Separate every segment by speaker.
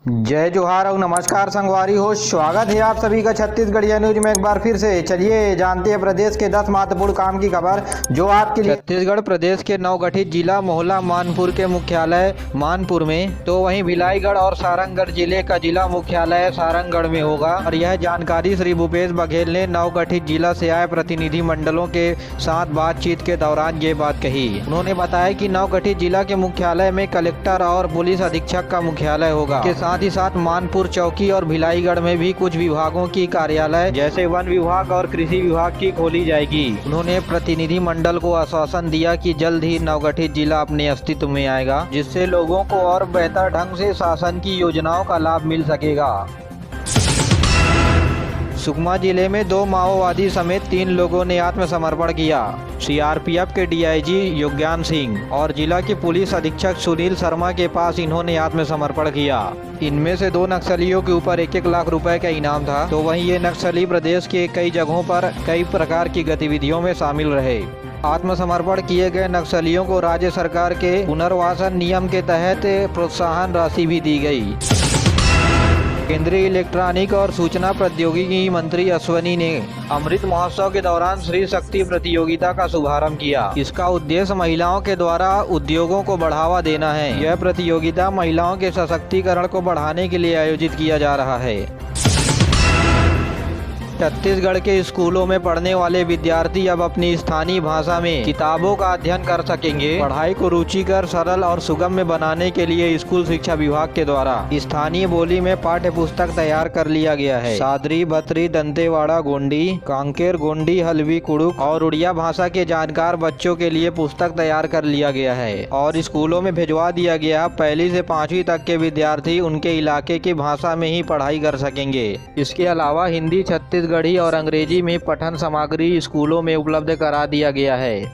Speaker 1: जय जोहार और नमस्कार संगवारी हो। स्वागत है आप सभी का छत्तीसगढ़िया न्यूज में एक बार फिर से। चलिए जानते हैं प्रदेश के 10 महत्वपूर्ण काम की खबर जो आपके लिए। छत्तीसगढ़ प्रदेश के नवगठित जिला मोहला मानपुर के मुख्यालय मानपुर में, तो वहीं भिलाईगढ़ और सारंगगढ़ जिले का जिला मुख्यालय सारंगगढ़ में होगा। और यह जानकारी श्री भूपेश बघेल ने नवगठित जिला से आए प्रतिनिधि मंडलों के साथ बातचीत के दौरान ये बात कही। उन्होंने बताया कि नवगठित जिला के मुख्यालय में कलेक्टर और पुलिस अधीक्षक का मुख्यालय होगा। साथ ही साथ मानपुर चौकी और भिलाईगढ़ में भी कुछ विभागों की कार्यालय जैसे वन विभाग और कृषि विभाग की खोली जाएगी। उन्होंने प्रतिनिधि मंडल को आश्वासन दिया कि जल्द ही नवगठित जिला अपने अस्तित्व में आएगा, जिससे लोगों को और बेहतर ढंग से शासन की योजनाओं का लाभ मिल सकेगा। सुकमा जिले में 2 माओवादी समेत 3 लोगों ने आत्मसमर्पण किया। सीआरपीएफ के डीआईजी योज्ञान सिंह और जिला के पुलिस अधीक्षक सुनील शर्मा के पास इन्होंने आत्मसमर्पण किया। इनमें से 2 नक्सलियों के ऊपर 1-1 लाख रुपए का इनाम था। तो वहीं ये नक्सली प्रदेश के कई जगहों पर कई प्रकार की गतिविधियों में शामिल रहे। आत्मसमर्पण किए गए नक्सलियों को राज्य सरकार के पुनर्वासन नियम के तहत प्रोत्साहन राशि भी दी गई। केंद्रीय इलेक्ट्रॉनिक और सूचना प्रौद्योगिकी मंत्री अश्वनी ने अमृत महोत्सव के दौरान श्री शक्ति प्रतियोगिता का शुभारंभ किया। इसका उद्देश्य महिलाओं के द्वारा उद्योगों को बढ़ावा देना है। यह प्रतियोगिता महिलाओं के सशक्तिकरण को बढ़ाने के लिए आयोजित किया जा रहा है। छत्तीसगढ़ के स्कूलों में पढ़ने वाले विद्यार्थी अब अपनी स्थानीय भाषा में किताबों का अध्ययन कर सकेंगे। पढ़ाई को रुचिकर, सरल और सुगम्य बनाने के लिए स्कूल शिक्षा विभाग के द्वारा स्थानीय बोली में पाठ्य पुस्तक तैयार कर लिया गया है। सादरी, भतरी, दंतेवाड़ा, गोंडी, कांकेर, गोंडी, हल्बी, कुड़ुक और उड़िया भाषा के जानकार बच्चों के लिए पुस्तक तैयार कर लिया गया है और स्कूलों में भिजवा दिया गया। 1ली से 5वीं तक के विद्यार्थी उनके इलाके की भाषा में ही पढ़ाई कर सकेंगे। इसके अलावा हिंदी, छत्तीसगढ़ी और अंग्रेजी में पठन सामग्री स्कूलों में उपलब्ध करा दिया गया है।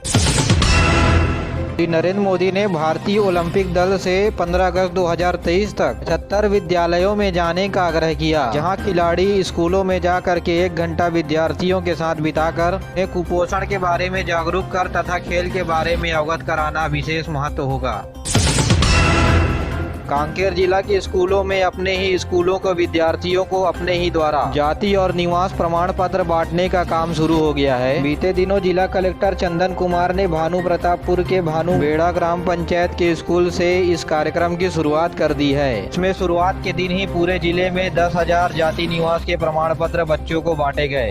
Speaker 1: श्री नरेंद्र मोदी ने भारतीय ओलंपिक दल से 15 अगस्त 2023 तक 76 विद्यालयों में जाने का आग्रह किया, जहां खिलाड़ी स्कूलों में जाकर के 1 घंटा विद्यार्थियों के साथ बिताकर उन्हें कुपोषण के बारे में जागरूक कर तथा खेल के बारे में अवगत कराना विशेष महत्व होगा। कांकेर जिला के स्कूलों में अपने ही स्कूलों को विद्यार्थियों को अपने ही द्वारा जाति और निवास प्रमाण पत्र बांटने का काम शुरू हो गया है। बीते दिनों जिला कलेक्टर चंदन कुमार ने भानु प्रतापपुर के भानु बेड़ा ग्राम पंचायत के स्कूल से इस कार्यक्रम की शुरुआत कर दी है। इसमें शुरुआत के दिन ही पूरे जिले में 10,000 जाति निवास के प्रमाण पत्र बच्चों को बांटे गए।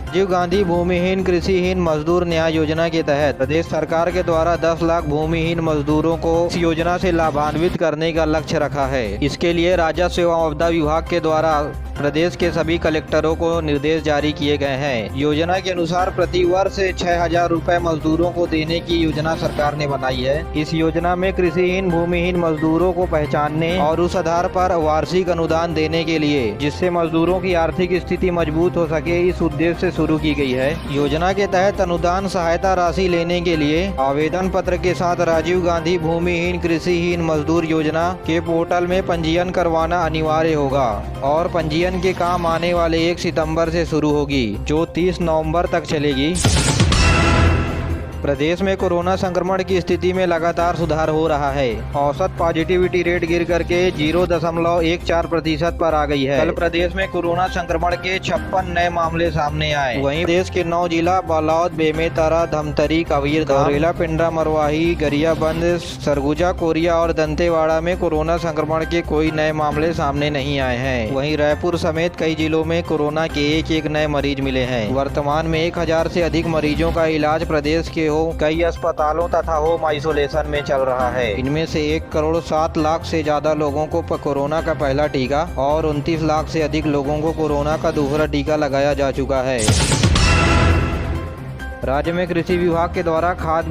Speaker 1: राजीव गांधी भूमिहीन कृषिहीन मजदूर न्याय योजना के तहत प्रदेश सरकार के द्वारा 10 लाख भूमिहीन मजदूरों को इस योजना से लाभान्वित करने का लक्ष्य रखा है। इसके लिए राजस्व एवं आपदा विभाग के द्वारा प्रदेश के सभी कलेक्टरों को निर्देश जारी किए गए हैं। योजना के अनुसार प्रति वर्ष 6,000 रुपए मजदूरों को देने की योजना सरकार ने बनाई है। इस योजना में कृषिहीन भूमिहीन मजदूरों को पहचानने और उस आधार पर वार्षिक अनुदान देने के लिए, जिससे मजदूरों की आर्थिक स्थिति मजबूत हो सके, इस उद्देश्य से शुरू की गई है। योजना के तहत अनुदान सहायता राशि लेने के लिए आवेदन पत्र के साथ राजीव गांधी भूमिहीन कृषिहीन मजदूर योजना के पोर्टल में पंजीयन करवाना अनिवार्य होगा और पंजीयन के काम आने वाले 1 सितंबर से शुरू होगी, जो 30 नवंबर तक चलेगी। प्रदेश में कोरोना संक्रमण की स्थिति में लगातार सुधार हो रहा है। औसत पॉजिटिविटी रेट गिर करके 0.14% पर आ गई है। कल प्रदेश में कोरोना संक्रमण के 56 नए मामले सामने आए। वहीं देश के 9 जिला बालोद, बेमेतरा, धमतरी, कबीरधाम, गौरेला, पिंडरा, मरवाही, गरियाबंद, सरगुजा, कोरिया और दंतेवाड़ा में कोरोना संक्रमण के कोई नए मामले सामने नहीं आए हैं। वहीं रायपुर समेत कई जिलों में कोरोना के 1-1 नए मरीज मिले हैं। वर्तमान में 1000 से अधिक मरीजों का इलाज प्रदेश के कई अस्पतालों तथा होम आइसोलेशन में चल रहा है। इनमें से 1 करोड़ 7 लाख से ज्यादा लोगों को कोरोना का पहला टीका और 29 लाख से अधिक लोगों को कोरोना का दूसरा टीका लगाया जा चुका है। राज्य में कृषि विभाग के द्वारा खाद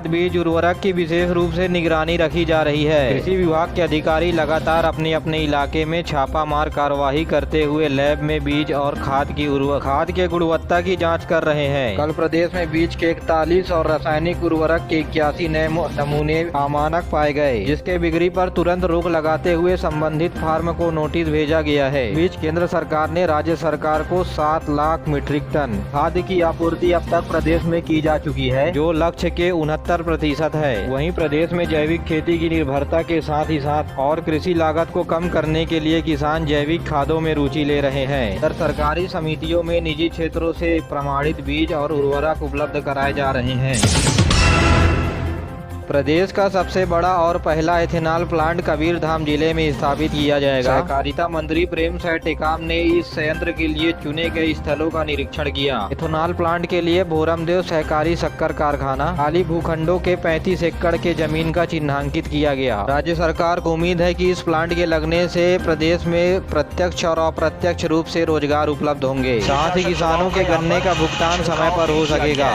Speaker 1: बीज उर्वरक की विशेष रूप से निगरानी रखी जा रही है। कृषि विभाग के अधिकारी लगातार अपने अपने इलाके में छापामार कार्यवाही करते हुए लैब में बीज और खाद के गुणवत्ता की जांच कर रहे हैं। कल प्रदेश में बीज के 41 और रासायनिक उर्वरक के 81 नए नमूने अमानक पाए गए, जिसके बिक्री पर तुरंत रोक लगाते हुए संबंधित फार्म को नोटिस भेजा गया है। बीच केंद्र सरकार ने राज्य सरकार को 7 लाख मीट्रिक टन खाद की आपूर्ति अब तक प्रदेश में की जा चुकी है, जो लक्ष्य के 69% है। वहीं प्रदेश में जैविक खेती की निर्भरता के साथ ही साथ और कृषि लागत को कम करने के लिए किसान जैविक खादों में रुचि ले रहे हैं। सरकारी समितियों में निजी क्षेत्रों से प्रमाणित बीज और उर्वरक उपलब्ध कराए जा रहे हैं। प्रदेश का सबसे बड़ा और पहला एथेनॉल प्लांट कबीरधाम जिले में स्थापित किया जाएगा। सहकारिता मंत्री प्रेम साय टेकाम ने इस संयंत्र के लिए चुने गए स्थलों का निरीक्षण किया। एथेनॉल प्लांट के लिए भोरमदेव सहकारी शक्कर कारखाना खाली भूखंडों के 35 एकड़ के जमीन का चिन्हांकित किया गया। राज्य सरकार को उम्मीद है कि इस प्लांट के लगने से प्रदेश में प्रत्यक्ष और अप्रत्यक्ष रूप से रोजगार उपलब्ध होंगे, साथ ही किसानों के गन्ने का भुगतान समय पर हो सकेगा।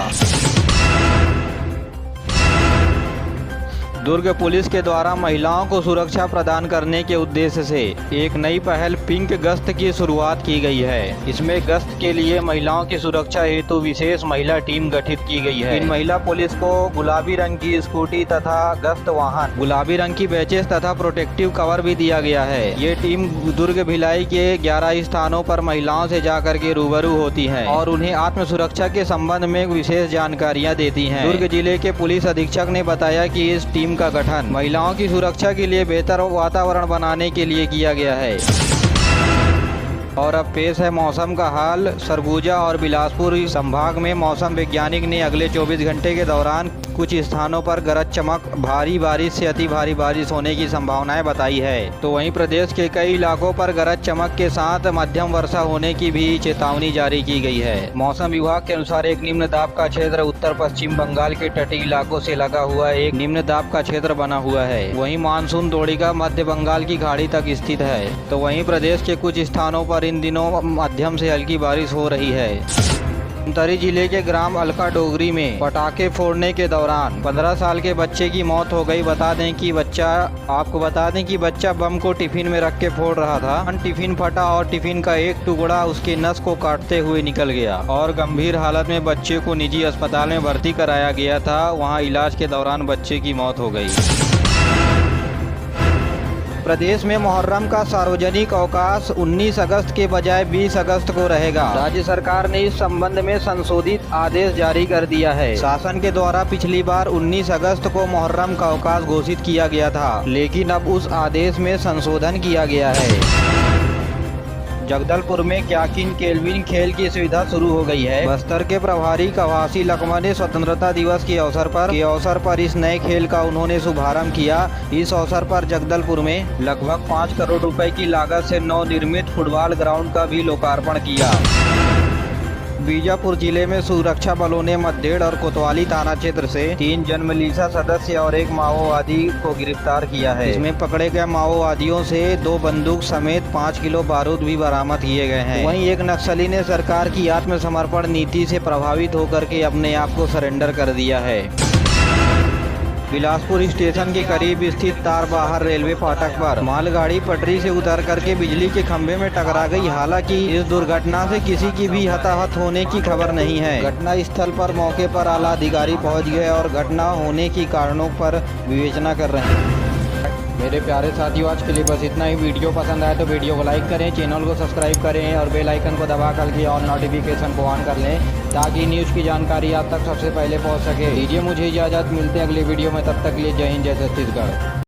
Speaker 1: दुर्ग पुलिस के द्वारा महिलाओं को सुरक्षा प्रदान करने के उद्देश्य से एक नई पहल पिंक गश्त की शुरुआत की गई है। इसमें गश्त के लिए महिलाओं की सुरक्षा हेतु विशेष महिला टीम गठित की गई है। इन महिला पुलिस को गुलाबी रंग की स्कूटी तथा गश्त वाहन, गुलाबी रंग की बैचेस तथा प्रोटेक्टिव कवर भी दिया गया है। ये टीम दुर्ग भिलाई के 11 स्थानों पर महिलाओं से जाकर के रूबरू होती है और उन्हें आत्म सुरक्षा के संबंध में विशेष जानकारियाँ देती है। दुर्ग जिले के पुलिस अधीक्षक ने बताया कि इस टीम का गठन महिलाओं की सुरक्षा के लिए बेहतर वातावरण बनाने के लिए किया गया है। और अब पेश है मौसम का हाल। सरगुजा और बिलासपुर संभाग में मौसम वैज्ञानिक ने अगले 24 घंटे के दौरान कुछ स्थानों पर गरज चमक, भारी बारिश से अति भारी बारिश होने की संभावनाएं बताई है। तो वहीं प्रदेश के कई इलाकों पर गरज चमक के साथ मध्यम वर्षा होने की भी चेतावनी जारी की गई है। मौसम विभाग के अनुसार एक निम्न दाब का क्षेत्र उत्तर पश्चिम बंगाल के तटीय इलाकों से लगा हुआ एक निम्न दाब का क्षेत्र बना हुआ है। वहीं मानसून द्रोणिका मध्य बंगाल की खाड़ी तक स्थित है। तो वहीं प्रदेश के कुछ स्थानों पर इन दिनों मध्यम से हल्की बारिश हो रही है। धमतरी जिले के ग्राम अलका डोगरी में पटाखे फोड़ने के दौरान 15 साल के बच्चे की मौत हो गई। बता दें कि बच्चा बम को टिफिन में रख के फोड़ रहा था। टिफिन फटा और टिफिन का एक टुकड़ा उसके नस को काटते हुए निकल गया और गंभीर हालत में बच्चे को निजी अस्पताल में भर्ती कराया गया था। वहां इलाज के दौरान बच्चे की मौत हो गई। प्रदेश में मुहर्रम का सार्वजनिक अवकाश 19 अगस्त के बजाय 20 अगस्त को रहेगा। राज्य सरकार ने इस संबंध में संशोधित आदेश जारी कर दिया है। शासन के द्वारा पिछली बार 19 अगस्त को मुहर्रम का अवकाश घोषित किया गया था, लेकिन अब उस आदेश में संशोधन किया गया है। जगदलपुर में क्याकिन केल्विन खेल की सुविधा शुरू हो गई है। बस्तर के प्रभारी कवासी लकमा ने स्वतंत्रता दिवस के अवसर पर इस नए खेल का उन्होंने शुभारंभ किया। इस अवसर पर जगदलपुर में लगभग 5 करोड़ रुपए की लागत से नवनिर्मित फुटबॉल ग्राउंड का भी लोकार्पण किया। बीजापुर जिले में सुरक्षा बलों ने मद्धेड़ और कोतवाली थाना क्षेत्र से 3 जनमिलिशिया सदस्य और 1 माओवादी को गिरफ्तार किया है। इसमें पकड़े गए माओवादियों से 2 बंदूक समेत 5 किलो बारूद भी बरामद किए गए हैं। वहीं एक नक्सली ने सरकार की आत्मसमर्पण नीति से प्रभावित होकर के अपने आप को सरेंडर कर दिया है। बिलासपुर स्टेशन के करीब स्थित तारबहार रेलवे फाटक पर मालगाड़ी पटरी से उतर करके बिजली के खंभे में टकरा गई। हालांकि इस दुर्घटना से किसी की भी हताहत होने की खबर नहीं है। घटना स्थल पर मौके पर आला अधिकारी पहुंच गए और घटना होने की कारणों पर विवेचना कर रहे हैं। मेरे प्यारे साथियों, आज के लिए बस इतना ही। वीडियो पसंद आए तो वीडियो को लाइक करें, चैनल को सब्सक्राइब करें और बेल आइकन को दबा करके ऑल नोटिफिकेशन को ऑन कर लें ताकि न्यूज़ की जानकारी आप तक सबसे पहले पहुंच सके। दीजिए मुझे इजाज़त, मिलते हैं अगले वीडियो में। तब तक के लिए जय हिंद, जय छत्तीसगढ़।